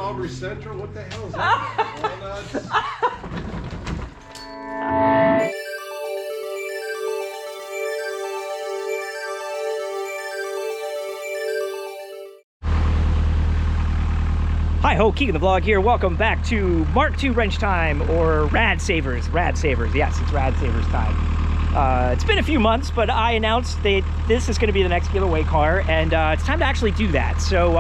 Aubrey Central? What the hell is that? Walnuts? Hi ho, Keegan the Vlog here. Welcome back to Mark II Wrench Time, or Rad Savers. Rad Savers, yes, it's Rad Savers time. It's been a few months, but I announced that this is going to be the next giveaway car, and it's time to actually do that. So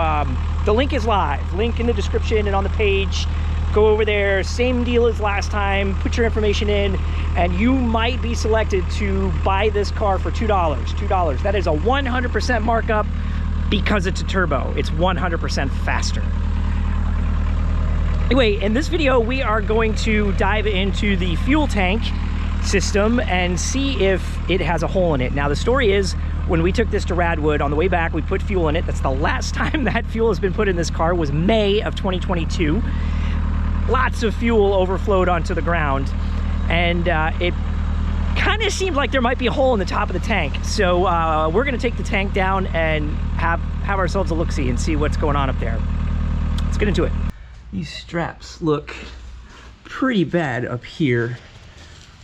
the link is live. Link in the description and on the page. Go over there, same deal as last time. Put your information in, and you might be selected to buy this car for $2. $2. That is a 100% markup because it's a turbo. It's 100% faster. Anyway, in this video, we are going to dive into the fuel tank system and see if it has a hole in it. Now, the story is, when we took this to Radwood, on the way back, we put fuel in it. That's the last time that fuel has been put in this car, was May of 2022. Lots of fuel overflowed onto the ground, and it kind of seemed like there might be a hole in the top of the tank. So we're gonna take the tank down and have ourselves a look-see and see what's going on up there. Let's get into it. These straps look pretty bad up here.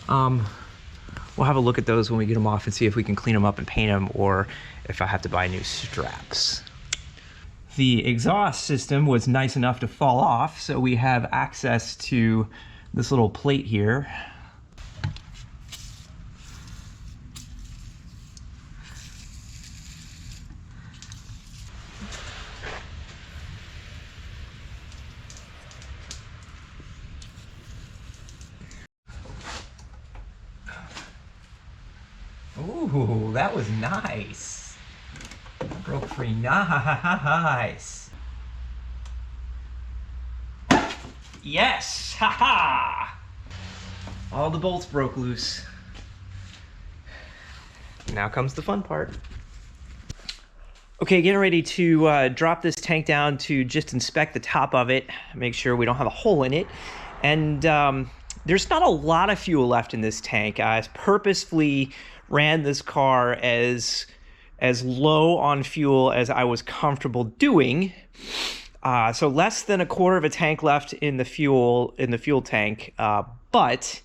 We'll have a look at those when we get them off and see if we can clean them up and paint them, or if I have to buy new straps. The exhaust system was nice enough to fall off, so we have access to this little plate here. Ooh, that was nice. That broke free nice. Yes, haha. All the bolts broke loose. Now comes the fun part. Okay, getting ready to drop this tank down to just inspect the top of it, make sure we don't have a hole in it. And there's not a lot of fuel left in this tank. I purposefully ran this car as low on fuel as I was comfortable doing. So less than a quarter of a tank left in the fuel tank, but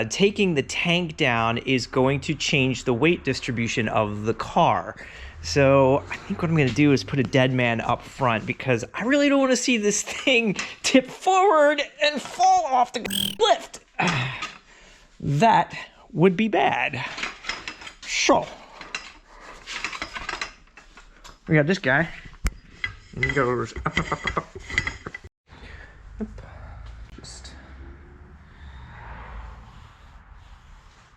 taking the tank down is going to change the weight distribution of the car. So I think what I'm gonna do is put a dead man up front, because I really don't want to see this thing tip forward and fall off the lift. That would be bad. So we got this guy, and he goes up, up, up, up, up. Yep. Just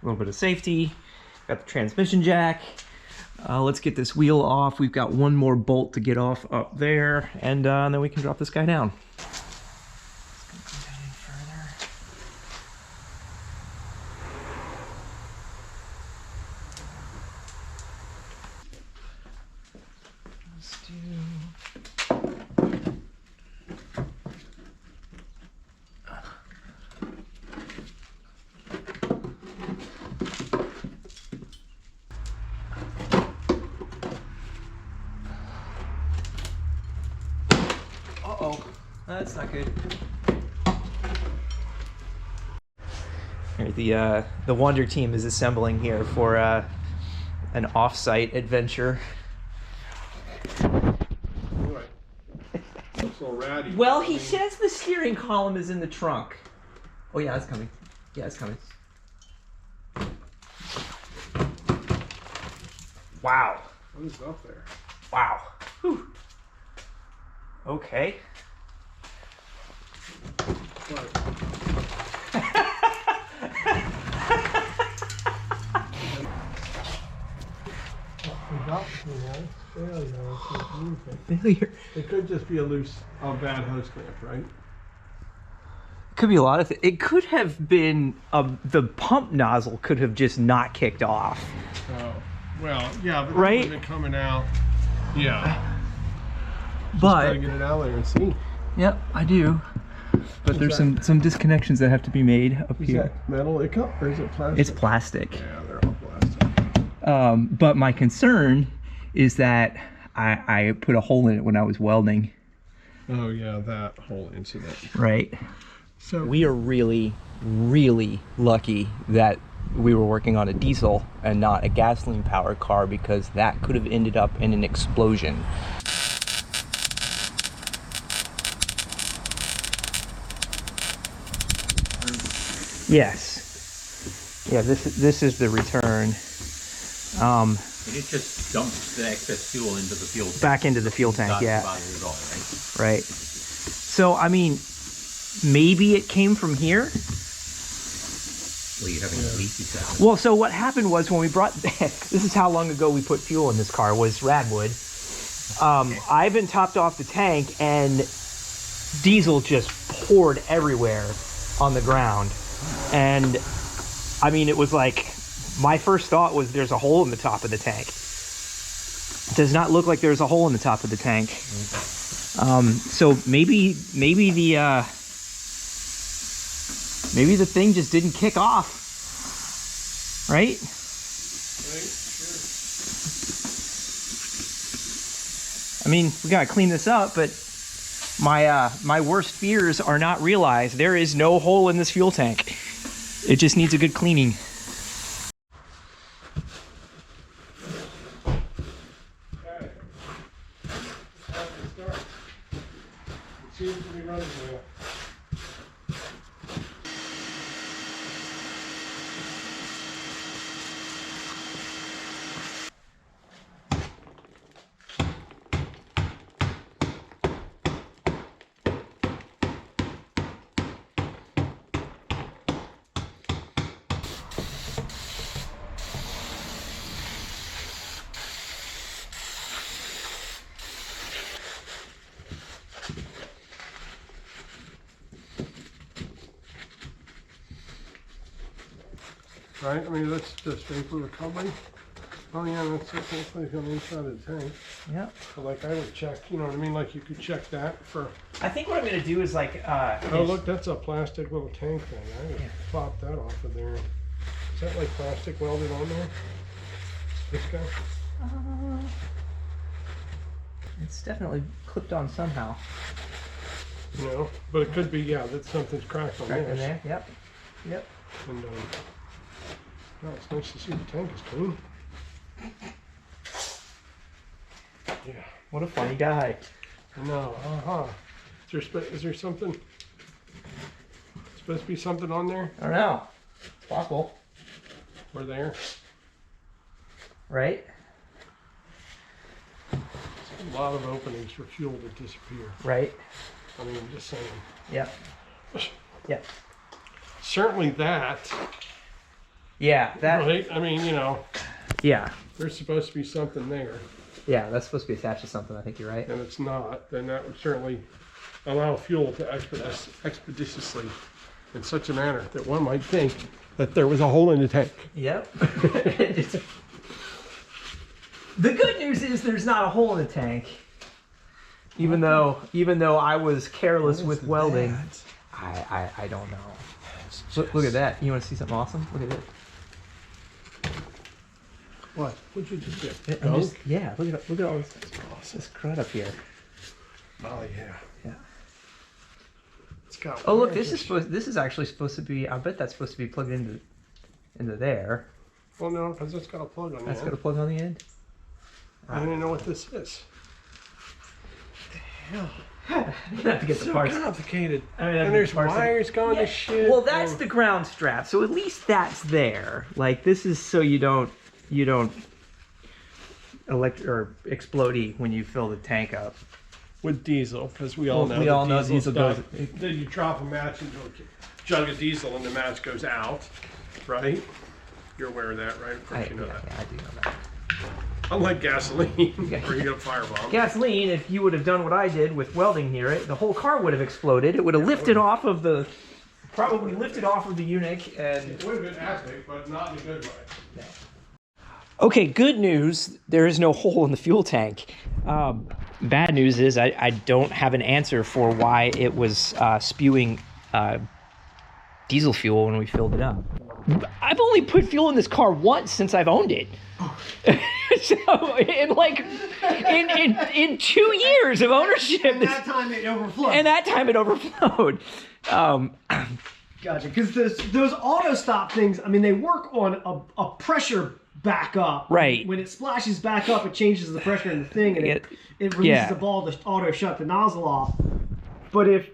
a little bit of safety. Got the transmission jack. Let's get this wheel off. We've got one more bolt to get off up there, and then we can drop this guy down. Uh-oh, that's not good. Here, the Wonder team is assembling here for an off-site adventure. What? Looks so ratty. Well, he says the steering column is in the trunk. Oh yeah, it's coming. Yeah, it's coming. Wow. What is up there? Wow. Whew. Okay. Failure. It could just be a bad hose clamp, right? It could be a lot of things. It could have been the pump nozzle could have just not kicked off. Oh, well, yeah, but right? it coming out. Yeah. Just But gotta get it out there and see. Yep, I do. But there's some disconnections that have to be made up Is here. that metal or is it plastic? It's plastic. Yeah, they're all plastic. But my concern is that I put a hole in it when I was welding. Oh yeah, that whole incident. Right. So We are really, really lucky that we were working on a diesel and not a gasoline-powered car, because that could have ended up in an explosion. Yes. Yeah, this is the return. And it just dumps the excess fuel into the fuel tank. Back into the fuel tank, Not yeah. about it at all, right? Right. So, I mean, maybe it came from here. Well, you're having a leaky sound. Well, so what happened was when we brought, this is how long ago we put fuel in this car, was Radwood. Ivan topped off the tank and diesel just poured everywhere on the ground. And I mean, it was like, my first thought was there's a hole in the top of the tank. It does not look like there's a hole in the top of the tank. So maybe the thing just didn't kick off, right? I mean, we gotta clean this up, but my worst fears are not realized. There is no hole in this fuel tank. It just needs a good cleaning. seems to be running well. Right, I mean, that's just vapor recovery. Oh yeah, that's definitely on the inside of the tank. Yeah. So like I would check, you know what I mean? Like you could check that for. I think what I'm gonna do is like. Oh look, that's a plastic little tank thing. I would pop that off of there. Is that like plastic welded on there? This guy? It's definitely clipped on somehow. No, but it could be, yeah, that something's cracked on Right this. in there. Yep. Yep. And no, it's nice to see the tank is clean. Yeah. What a funny guy. No, Is there something? Supposed to be something on there? I don't know. It's possible. Or there? Right? A lot of openings for fuel to disappear. Right. I mean, I'm just saying. Yep. Yep. Certainly that. Yeah. That. Right? I mean, you know, Yeah. there's supposed to be something there, Yeah. That's supposed to be attached to something. I think you're right. and it's not. Then that would certainly allow fuel to expeditiously in such a manner that one might think that there was a hole in the tank. Yep. The good news is there's not a hole in the tank. Even though I was careless with welding. I don't know. Look at that. You want to see something awesome? Look at it. What? What'd you just get? Yeah, look at all this crud up here. Oh yeah. Yeah. It's got. Oh look, this is actually supposed to be. I bet that's supposed to be plugged into there. Well, no, because it's got a plug on the That's end. got a plug on the end. I don't even know what this is. You have to get the parts. Complicated. I mean, And there's wires going to shit. Well, that's the ground strap, so at least that's there. Like this is so you don't explode when you fill the tank up. With diesel, because we all know. We all know diesel goes. Then you drop a match into a jug of diesel and the match goes out, right? You're aware of that, right? Of course you know that. Yeah, I do know that. Unlike gasoline, where you get a firebomb. Gasoline, if you would have done what I did with welding near it, the whole car would have exploded. It would have lifted off of the, probably lifted off of the unit and. It would have been epic, but not in a good way. No. Okay, good news, there is no hole in the fuel tank. Bad news is I don't have an answer for why it was spewing diesel fuel when we filled it up. I've only put fuel in this car once since I've owned it. So in 2 years of ownership, And that time it overflowed. Gotcha. Because those auto stop things, I mean, they work on a pressure backup. Right. When it splashes back up, it changes the pressure in the thing, and it releases the ball to auto shut the nozzle off. But if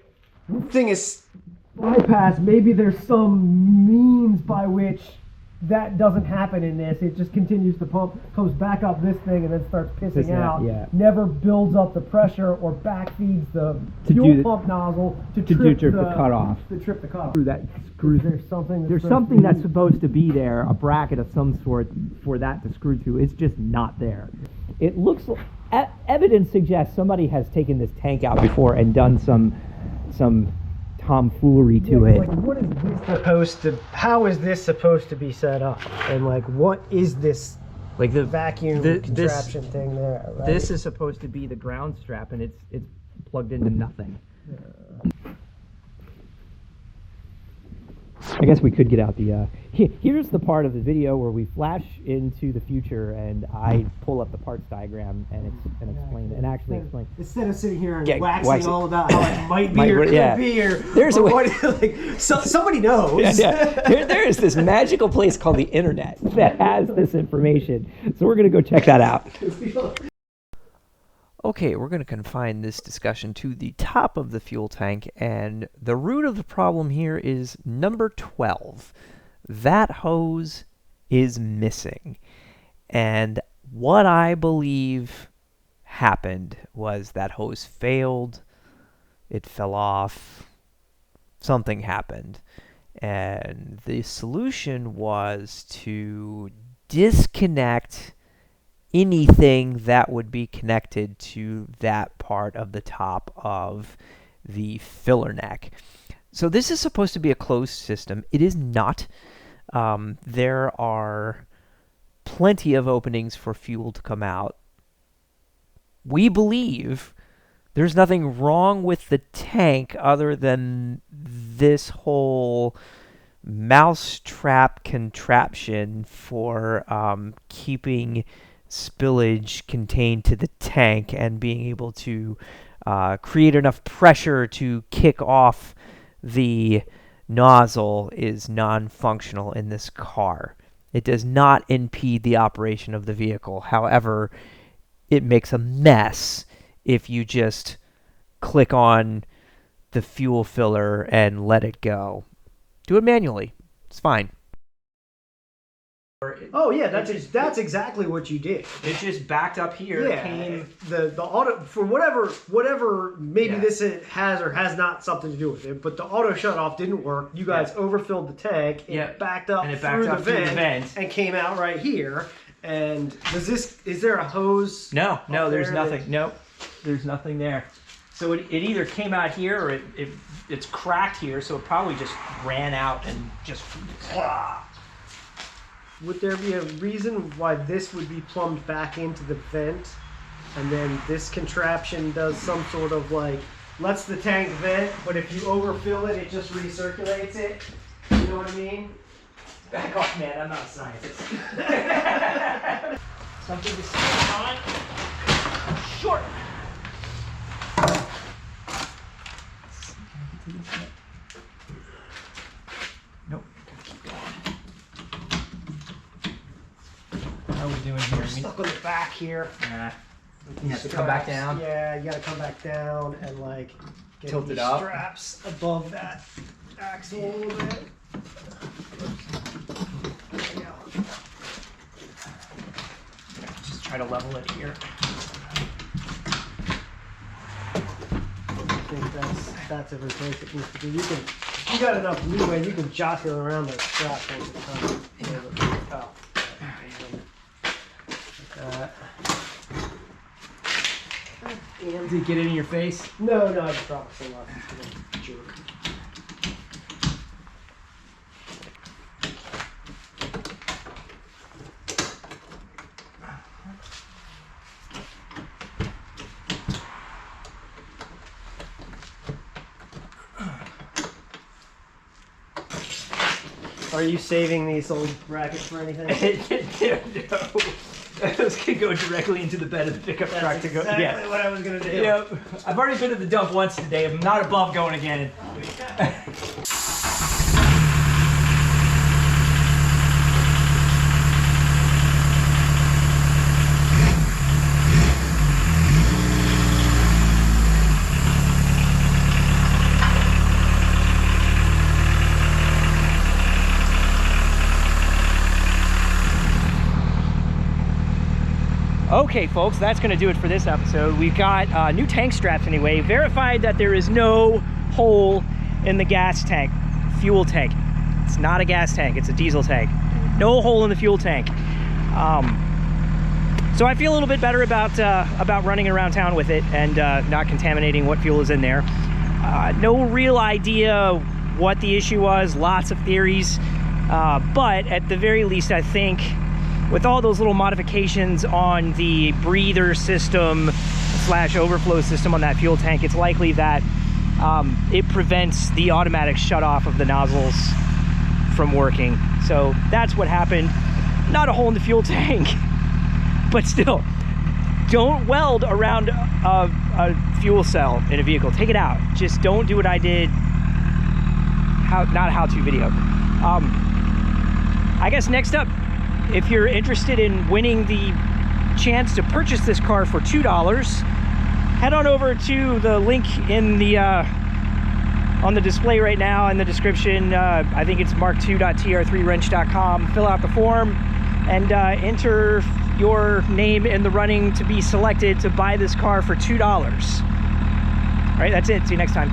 the thing is bypassed, maybe there's some means by which that doesn't happen in this. It just continues to pump, comes back up this thing, and then starts pissing out. Yeah. Never builds up the pressure or backfeeds the fuel pump nozzle to trip the cutoff. To trip the cutoff. That screws. There's something. There's something that's supposed to be there, a bracket of some sort for that to screw to. It's just not there. It looks like evidence suggests somebody has taken this tank out before and done some tomfoolery to it. Like, what is this supposed to? How is this supposed to be set up? And like, what is this? Like the Vacuum contraption thing there. Right? This is supposed to be the ground strap, and it's plugged into nothing. I guess we could get out the. Here's the part of the video where we flash into the future, and I pull up the parts diagram and explain it, and actually explain. Instead of sitting here and Yeah, waxing all about how it might be or could be, or there's or a way. what, like, somebody knows. There is this magical place called the internet that has this information, so we're gonna go check that out. Okay, we're going to confine this discussion to the top of the fuel tank, and the root of the problem here is number 12. That hose is missing. And what I believe happened was that hose failed, it fell off, something happened. And the solution was to disconnect anything that would be connected to that part of the top of the filler neck. So this is supposed to be a closed system. It is not. There are plenty of openings for fuel to come out. We believe there's nothing wrong with the tank other than this whole mousetrap contraption for keeping spillage contained to the tank and being able to create enough pressure to kick off the nozzle is non-functional in this car. It does not impede the operation of the vehicle. However, it makes a mess if you just click on the fuel filler and let it go. Do it manually. It's fine. Oh yeah, that's exactly what you did. It just backed up here. Yeah, the auto for whatever maybe this has or has not something to do with it, but the auto shut off didn't work. You guys overfilled the tank. It backed up, through the vent and came out right here. And is there a hose? No, there's nothing. Nope, there's nothing there. So it either came out here or it's cracked here, so it probably just ran out and just. Would there be a reason why this would be plumbed back into the vent, and then this contraption does some sort of like lets the tank vent, but if you overfill it, it just recirculates it? You know what I mean? Back off, man. I'm not a scientist. Something to sit on. Short. Nope. Keep going. How are we doing here? Stuck on the back here. Nah. You have to come back down. Yeah, you gotta come back down and like get Tilt these it up. straps above that axle a little bit. There we go. Just try to level it here. I think that's every place it needs to be. You got enough leeway. You can jostle around those straps all the time. Oh. Did it get in your face? No, I just dropped the thing off. He's gonna jerk. Are you saving these old brackets for anything? No. Those can go directly into the bed of the pickup truck to go. Exactly Yeah. what I was gonna do. Yep. I've already been to the dump once today. I'm not above going again. Okay, folks, that's going to do it for this episode. We've got new tank straps anyway. Verified that there is no hole in the gas tank, fuel tank. It's not a gas tank, it's a diesel tank. No hole in the fuel tank. So I feel a little bit better about running around town with it and not contaminating what fuel is in there. No real idea what the issue was, lots of theories. But at the very least, I think with all those little modifications on the breather system / overflow system on that fuel tank, it's likely that it prevents the automatic shutoff of the nozzles from working. So that's what happened. Not a hole in the fuel tank, but still, don't weld around a fuel cell in a vehicle. Take it out. Just don't do what I did. Not a how-to video. I guess next up, if you're interested in winning the chance to purchase this car for $2, head on over to the link in the on the display right now in the description. I think it's mark2.tr3wrench.com. Fill out the form and enter your name in the running to be selected to buy this car for $2. All right, that's it. See you next time.